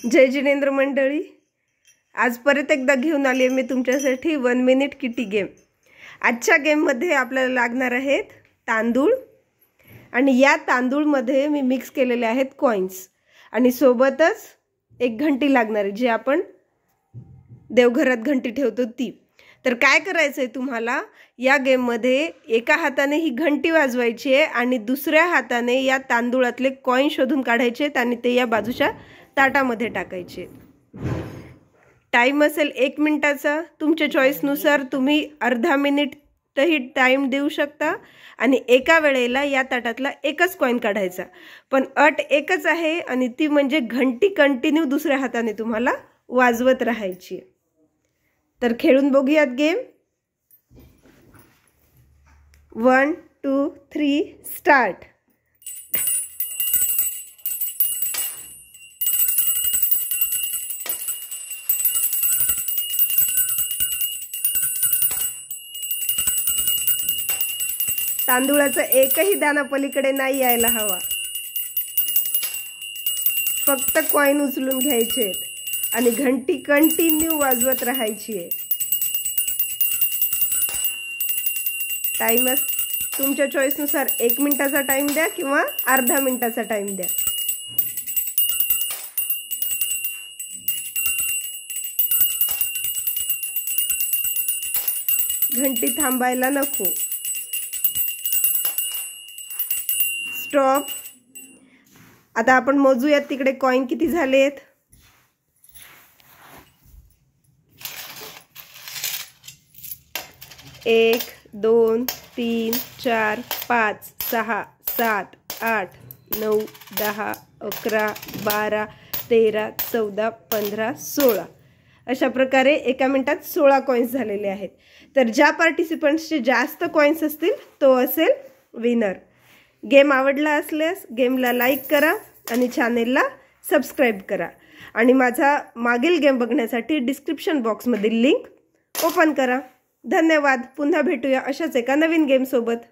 जय जिनेंद्र मंडळी, आज परत एकदा घेऊन आली मी तुमच्यासाठी 1 मिनिट किटी गेम। आजच्या गेममध्ये आपल्याला लागणार आहेत तांदूळ आणि या तांदूळमध्ये मी मिक्स केलेले आहेत कॉइन्स आणि सोबतच एक घंटी लागणार आहे, जी आपण देवघरात घंटी ठेवतो ती। तर काय करायचंय तुम्हाला या गेममध्ये, एका हाताने ही घंटी वाजवायची आहे आणि दुसऱ्या हाताने या तांदूळातले कॉइन शोधून काढायचे आणि ते या बाजूच्या ताटामध्ये टाकायचे। टाइम असेल 1 मिनिटाचा, तुमच्या चॉईसनुसार तुम्ही अर्धा मिनिटही टाइम देऊ शकता आणि एका वेळेला या ताटातला एकच कॉइन काढायचा। पण अट एकच आहे आणि ती म्हणजे घंटी कंटिन्यू दुसऱ्या हाताने तुम्हाला वाजवत राहायची। तर खेळून बघूयात गेम। 1 2 3 स्टार्ट। तांदूळाचा एकही दाणा पलीकडे नाही यायला हवा, फक्त कॉइन उचलून घ्यायचे आणि घंटी कंटिन्यू वाजवत राहायची आहे। टाइम तुमच्या चॉईसनुसार 1 मिनिटाचा टाइम द्या किंवा अर्धा मिनिटाचा टाइम द्या। घंटी थांबायला नको। स्टॉप। आता आपण मोजूयात तिकडे कॉइन किती झालेत। 1 2 3 4 5 6 7 8 9 10 11 12 13 14 15 16 अशा प्रकारे एका मिनिटात 16 कॉइन्स झालेले आहेत। तर ज्या पार्टिसिपंट्सचे जास्त कॉइन्स असतील तो असेल विनर। गेम आवडला असल्यास गेमला लाईक करा आणि चॅनेलला सबस्क्राइब करा आणि माझा मागील गेम बघण्यासाठी डिस्क्रिप्शन बॉक्समधील लिंक ओपन करा। धन्यवाद। पुन्हा भेटूया अशाच एका नवीन गेम सोबत।